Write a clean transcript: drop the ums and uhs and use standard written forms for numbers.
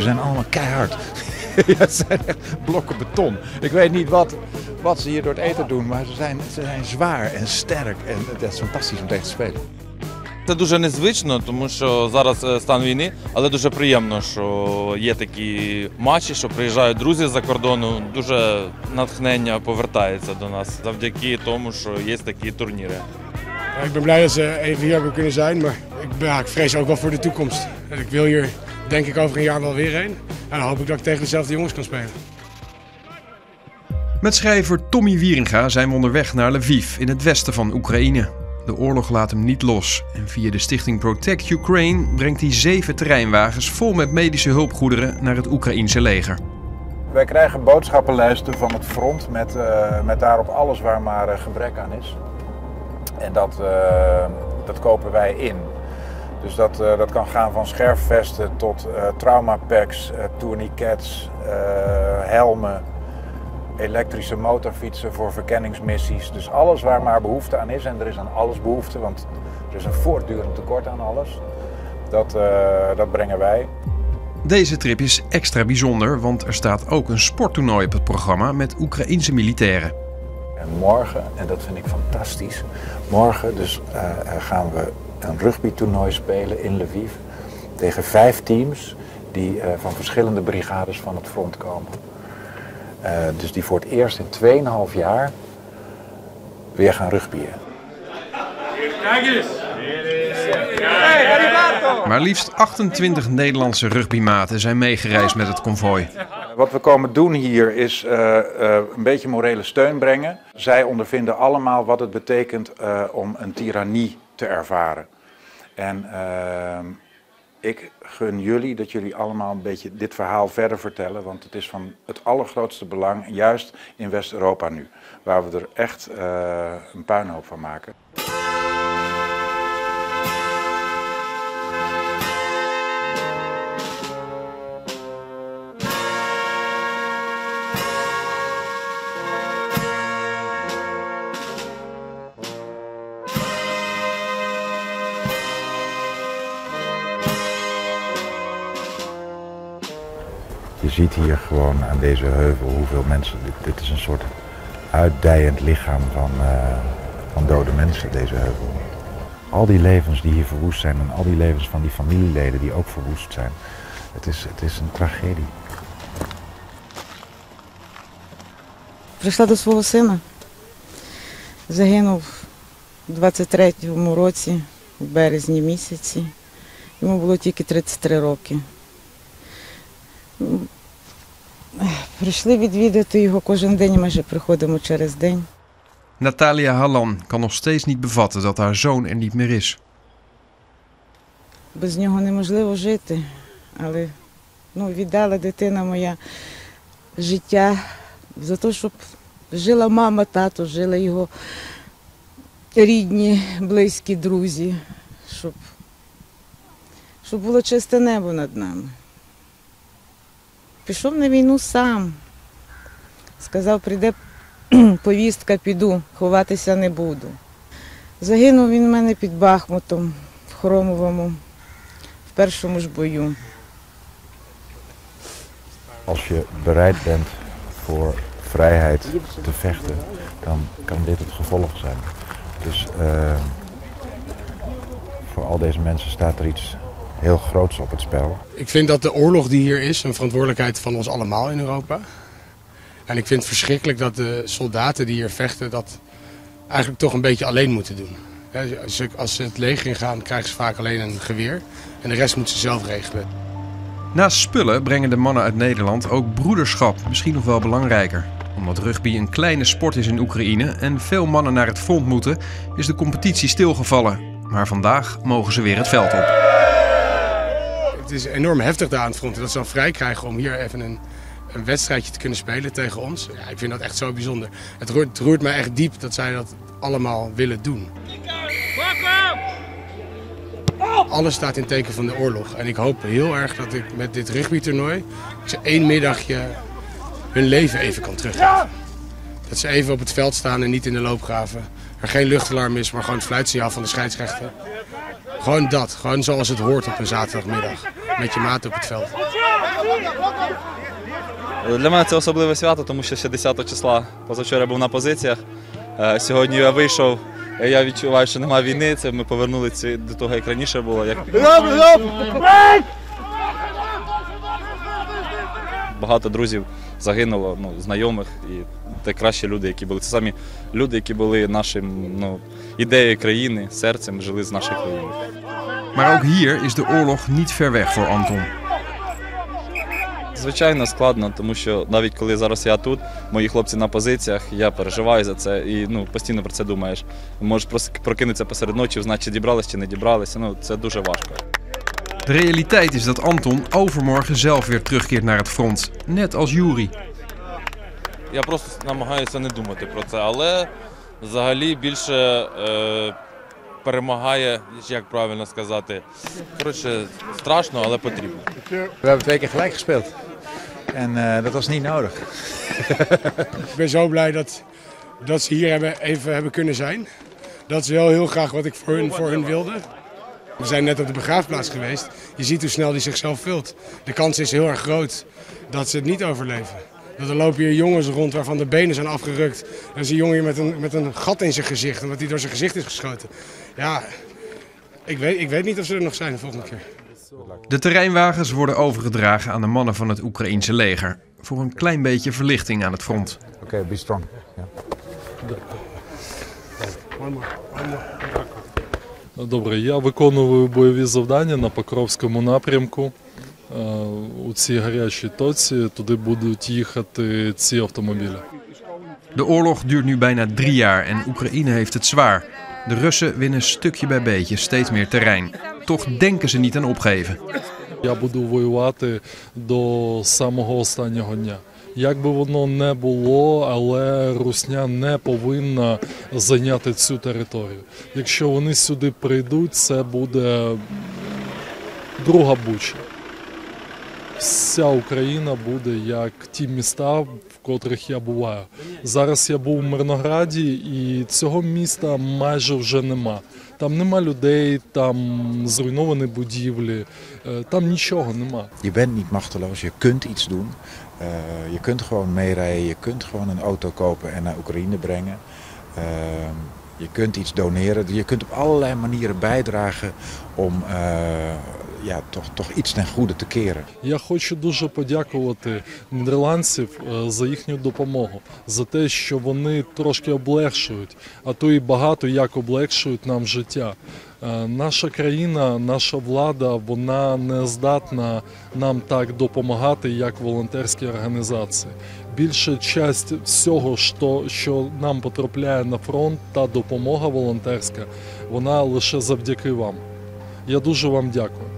zijn allemaal keihard. Ja, het zijn echt blokken beton. Ik weet niet wat ze hier door het eten doen, maar ze zijn zwaar en sterk. En het is fantastisch om tegen te spelen. Це дуже незвично, тому що зараз стан війни, але дуже приємно, що є такі матчі, що приїжджають друзі з-за кордону. Дуже натхнення повертається до нас завдяки тому, що є такі турніри. Ik ben blij dat ze even hier hebben kunnen zijn, maar ik vrees ook wel voor de toekomst. En ik wil hier denk ik over een jaar wel weer heen. En dan hoop ik dat ik tegen dezelfde jongens kan spelen. Met schrijver Tommy Wieringa zijn we onderweg naar Lviv in het westen van Oekraïne. De oorlog laat hem niet los en via de stichting Protect Ukraine brengt hij 7 terreinwagens vol met medische hulpgoederen naar het Oekraïense leger. Wij krijgen boodschappenlijsten van het front met daarop alles waar maar gebrek aan is. En dat kopen wij in. Dus dat kan gaan van scherfvesten tot traumapacks, tourniquets, helmen, elektrische motorfietsen voor verkenningsmissies. Dus alles waar maar behoefte aan is, en er is aan alles behoefte, want er is een voortdurend tekort aan alles. Dat brengen wij. Deze trip is extra bijzonder, want er staat ook een sporttoernooi op het programma met Oekraïense militairen. En morgen, en dat vind ik fantastisch, morgen dus gaan we een rugbytoernooi spelen in Lviv tegen 5 teams die van verschillende brigades van het front komen. Dus die voor het eerst in 2,5 jaar weer gaan rugbyen. Maar liefst 28 Nederlandse rugbymaten zijn meegereisd met het konvooi. Wat we komen doen hier is een beetje morele steun brengen. Zij ondervinden allemaal wat het betekent om een tirannie te ervaren. En ik gun jullie dat jullie allemaal een beetje dit verhaal verder vertellen. Want het is van het allergrootste belang, juist in West-Europa nu. Waar we er echt een puinhoop van maken. Je ziet hier gewoon aan deze heuvel hoeveel mensen, dit is een soort uitdijend lichaam van dode mensen, deze heuvel. Al die levens die hier verwoest zijn en al die levens van die familieleden die ook verwoest zijn. Het is een tragedie. Прийшла до свого сина. Загинув у 23-му році, в березні місяці. Йому було тільки 33 роки. Прийшли відвідати його кожен день, майже приходимо через день. Natalia Hallan kan nog steeds niet bevatten dat haar zoon er niet meer is. Без нього неможливо жити, але віддала дитина моя життя за те, щоб жила мама, тато, жили його рідні, близькі, друзі, щоб було чисте небо над нами. Пішов на війну сам. Сказав, прийде повістка, піду, ховатися не буду. Загинув він в мене під Бахмутом, в Хромовому, в першому ж бою. Als je bereid bent voor vrijheid te vechten, dan kan dit het gevolg zijn. Dus voor al deze mensen staat er iets heel groots op het spel. Ik vind dat de oorlog die hier is een verantwoordelijkheid van ons allemaal in Europa. En ik vind het verschrikkelijk dat de soldaten die hier vechten dat eigenlijk toch een beetje alleen moeten doen. Als ze het leger ingaan krijgen ze vaak alleen een geweer en de rest moeten ze zelf regelen. Naast spullen brengen de mannen uit Nederland ook broederschap, misschien nog wel belangrijker. Omdat rugby een kleine sport is in Oekraïne en veel mannen naar het front moeten, is de competitie stilgevallen. Maar vandaag mogen ze weer het veld op. Het is enorm heftig daar aan het front. Dat ze dan vrij krijgen om hier even een wedstrijdje te kunnen spelen tegen ons. Ja, ik vind dat echt zo bijzonder. Het roert mij echt diep dat zij dat allemaal willen doen. Alles staat in teken van de oorlog. En ik hoop heel erg dat ik met dit rugbytoernooi ze 1 middagje hun leven even kan teruggeven. Dat ze even op het veld staan en niet in de loopgraven. Er geen luchtalarm is, maar gewoon het fluitsignaal van de scheidsrechter. Gewoon dat. Gewoon zoals het hoort op een zaterdagmiddag. Met je maat op het veld. Для мене це особливе свято, тому що ще 10 числа позавчора був на позиціях. Сьогодні я вийшов, я відчуваю, що немає війни, це ми повернулися до того, як раніше було. Багато друзів загинуло, знайомих, і найкращі люди, які були. Це самі люди, які були нашим ідеєю країни, серцем, жили з нашої країни. Maar ook hier is de oorlog niet ver weg voor Anton. Звичайно, складно, тому що навіть коли зараз я тут, мої хлопці на позиціях, я переживаю за це і постійно про це думаєш. Можеш прокинутися посеред ночі, знати, чи дібрались, чи не дібралися. Це дуже важко. De realiteit is dat Anton overmorgen zelf weer terugkeert naar het front, net als Yuri. Я просто намагаюся не думати про це, але взагалі більше перемагає, як правильно сказати. Коротше, страшно, але потрібно. We hebben 2 keer gelijk gespeeld. En dat was niet nodig. Ik ben zo blij dat ze hier even hebben kunnen zijn. Dat is wel heel graag wat ik voor hun wilde. We zijn net op de begraafplaats geweest. Je ziet hoe snel die zichzelf vult. De kans is heel erg groot dat ze het niet overleven. Er lopen hier jongens rond waarvan de benen zijn afgerukt. Er is een jongen hier met een gat in zijn gezicht, omdat hij door zijn gezicht is geschoten. Ja, ik weet niet of ze er nog zijn de volgende keer. De terreinwagens worden overgedragen aan de mannen van het Oekraïense leger. Voor een klein beetje verlichting aan het front. Oké, be strong. Ja. Добре, я виконую бойові завдання на Покровському напрямку. У цій гарячій точці туди будуть їхати ці автомобілі. De oorlog duurt nu bijna 3 jaar en Oekraïne heeft het zwaar. De Russen winnen stukje bij beetje steeds meer terrein. Toch denken ze niet aan opgeven. Я буду воювати до самого останнього дня. Як би воно не було, але Русня не повинна зайняти цю територію. Якщо вони сюди прийдуть, це буде друга Буча. Вся Україна буде як ті міста, в котрих я буваю. Зараз я був у Мирнограді, і цього міста майже вже нема. Там нема людей, там зруйновані будівлі, там нічого нема. Je bent niet machteloos, je kunt iets doen. Je kunt gewoon meerijden, je kunt gewoon een auto kopen en naar Oekraïne brengen. Je kunt iets doneren. Je kunt op allerlei manieren bijdragen om toch iets ten goede te keren. Я хочу дуже подякувати нідерландців за їхню допомогу, за те, що вони трошки облегшують, а то і багато як облегшують нам життя. Наша країна, наша влада, вона не здатна нам так допомагати, як волонтерські організації. Більша частина всього, що нам потрапляє на фронт, та допомога волонтерська, вона лише завдяки вам. Я дуже вам дякую.